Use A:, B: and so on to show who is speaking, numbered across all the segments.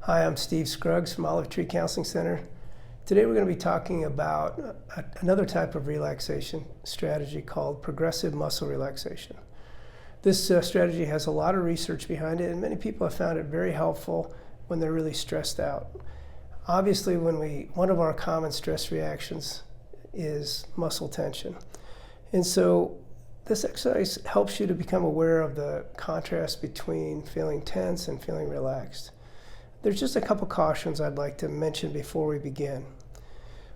A: Hi, I'm Steve Scruggs from Olive Tree Counseling Center. Today we're going to be talking about another type of relaxation strategy called progressive muscle relaxation. This strategy has a lot of research behind it, and many people have found it very helpful when they're really stressed out. Obviously, one of our common stress reactions is muscle tension. And so this exercise helps you to become aware of the contrast between feeling tense and feeling relaxed. There's just a couple cautions I'd like to mention before we begin.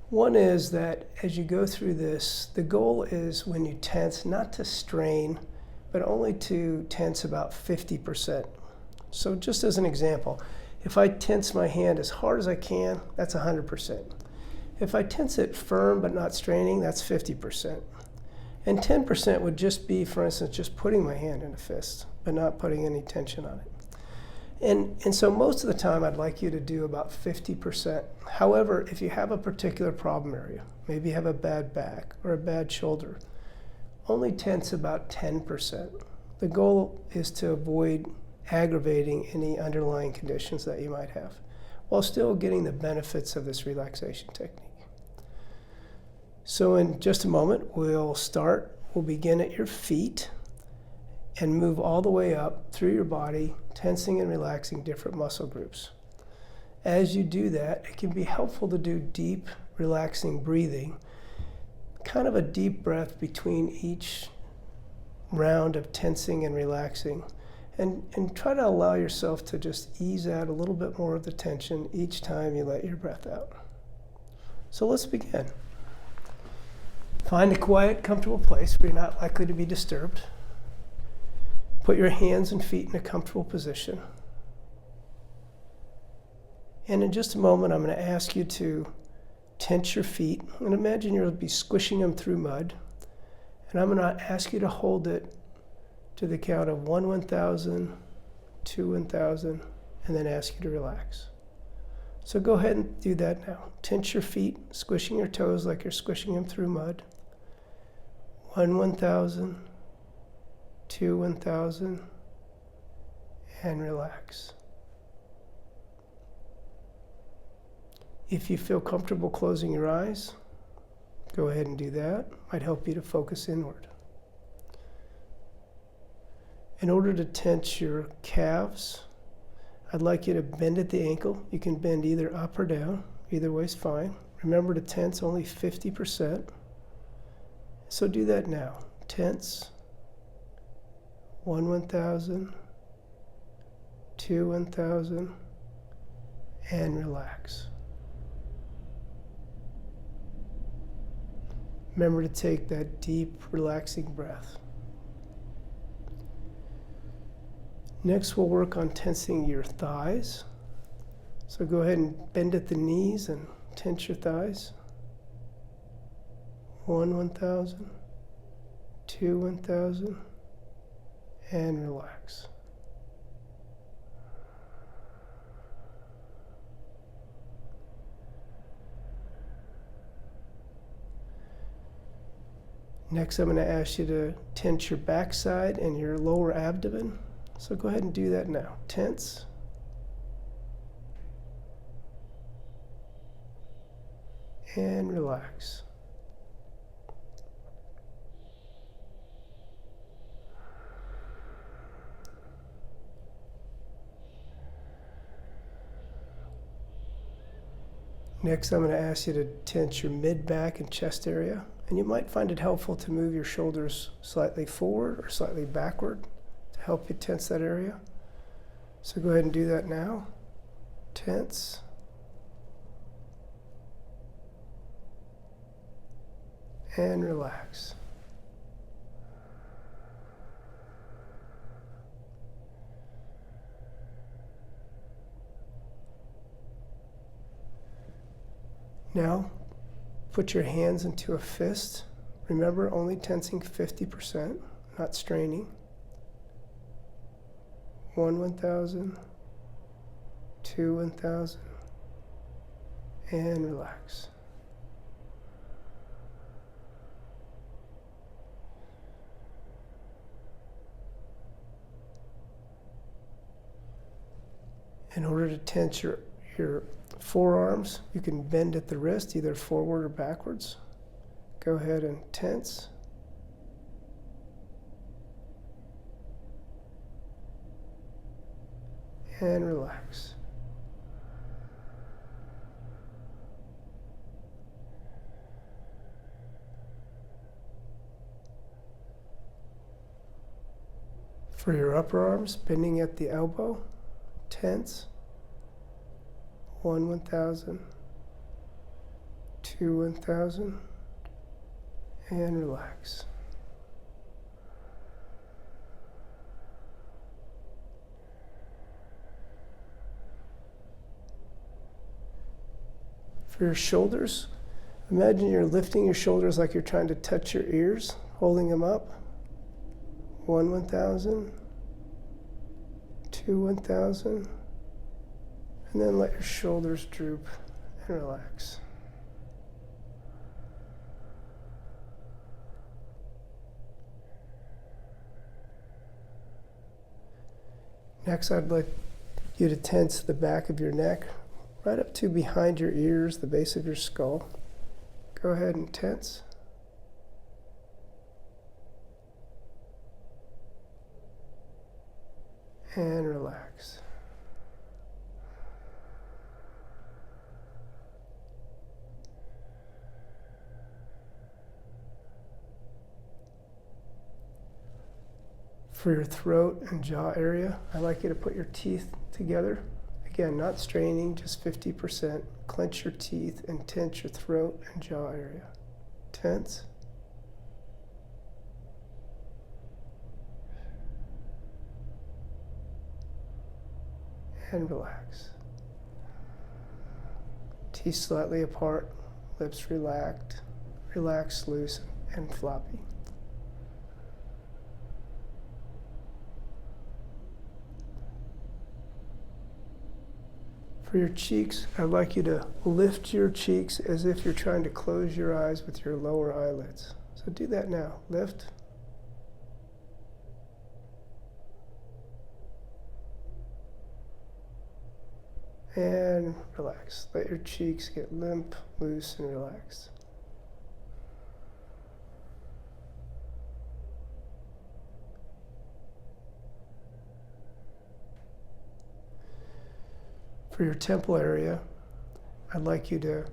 A: One is that as you go through this, the goal is when you tense not to strain, but only to tense about 50%. So just as an example, if I tense my hand as hard as I can, that's 100%. If I tense it firm but not straining, that's 50%. And 10% would just be, for instance, just putting my hand in a fist, but not putting any tension on it. And so most of the time I'd like you to do about 50%. However, if you have a particular problem area, maybe you have a bad back or a bad shoulder, only tense about 10%. The goal is to avoid aggravating any underlying conditions that you might have, while still getting the benefits of this relaxation technique. So in just a moment, we'll begin at your feet and move all the way up through your body, tensing and relaxing different muscle groups. As you do that, it can be helpful to do deep, relaxing breathing, kind of a deep breath between each round of tensing and relaxing, and try to allow yourself to just ease out a little bit more of the tension each time you let your breath out. So let's begin. Find a quiet, comfortable place where you're not likely to be disturbed. Put your hands and feet in a comfortable position. And in just a moment, I'm going to ask you to tense your feet. And imagine you'll be squishing them through mud. And I'm going to ask you to hold it to the count of 1, 1,000, 2, 1,000, and then ask you to relax. So go ahead and do that now. Tense your feet, squishing your toes like you're squishing them through mud. 1, 1,000. 2, 1,000, and relax. If you feel comfortable closing your eyes, go ahead and do that. Might help you to focus inward. In order to tense your calves, I'd like you to bend at the ankle. You can bend either up or down. Either way is fine. Remember to tense only 50%. So do that now. Tense. 1, 1,000, 2, 1,000, and relax. Remember to take that deep, relaxing breath. Next, we'll work on tensing your thighs. So go ahead and bend at the knees and tense your thighs. 1, 1,000, 2, 1,000, and relax. Next, I'm going to ask you to tense your backside and your lower abdomen. So go ahead and do that now. Tense. And relax. Next, I'm going to ask you to tense your mid-back and chest area. And you might find it helpful to move your shoulders slightly forward or slightly backward to help you tense that area. So go ahead and do that now. Tense. And relax. Now, put your hands into a fist. Remember, only tensing 50%, not straining. 1, 1,000, 2, 1,000, and relax. In order to tense your forearms, you can bend at the wrist, either forward or backwards. Go ahead and tense. And relax. For your upper arms, bending at the elbow, tense. 1 1,000, 2 1,000, and relax. For your shoulders, imagine you're lifting your shoulders like you're trying to touch your ears, holding them up. 1 1,000, 2 1,000, and then let your shoulders droop and relax. Next, I'd like you to tense the back of your neck right up to behind your ears, the base of your skull. Go ahead and tense. And relax. For your throat and jaw area, I'd like you to put your teeth together. Again, not straining, just 50%. Clench your teeth and tense your throat and jaw area. Tense. And relax. Teeth slightly apart, lips relaxed, loose, and floppy. For your cheeks, I'd like you to lift your cheeks as if you're trying to close your eyes with your lower eyelids. So do that now. Lift. And relax. Let your cheeks get limp, loose, and relaxed. For your temple area, I'd like you to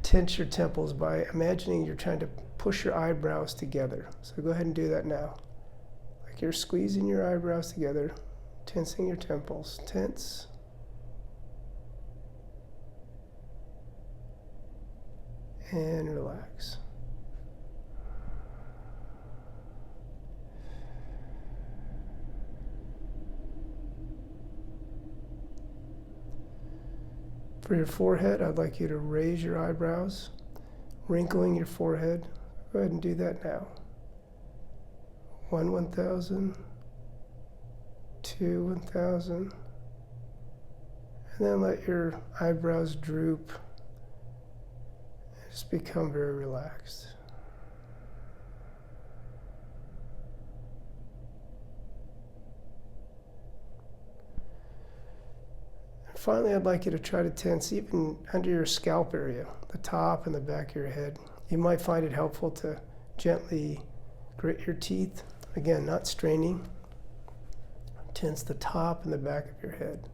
A: tense your temples by imagining you're trying to push your eyebrows together. So go ahead and do that now. Like you're squeezing your eyebrows together, tensing your temples. Tense. And relax. For your forehead, I'd like you to raise your eyebrows, wrinkling your forehead. Go ahead and do that now. 1 1,000, 2 1,000, and then let your eyebrows droop and just become very relaxed. Finally, I'd like you to try to tense even under your scalp area, the top and the back of your head. You might find it helpful to gently grit your teeth. Again, not straining. Tense the top and the back of your head.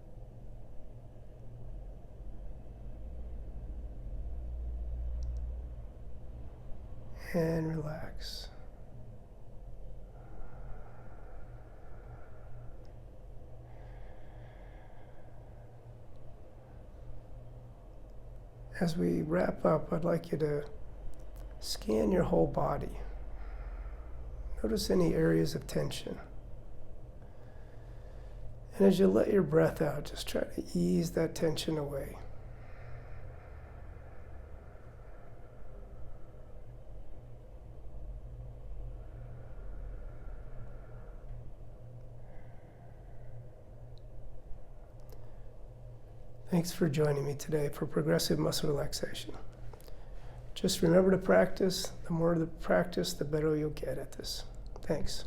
A: And relax. As we wrap up, I'd like you to scan your whole body. Notice any areas of tension. And as you let your breath out, just try to ease that tension away. Thanks for joining me today for progressive muscle relaxation. Just remember to practice. The more you practice, the better you'll get at this. Thanks.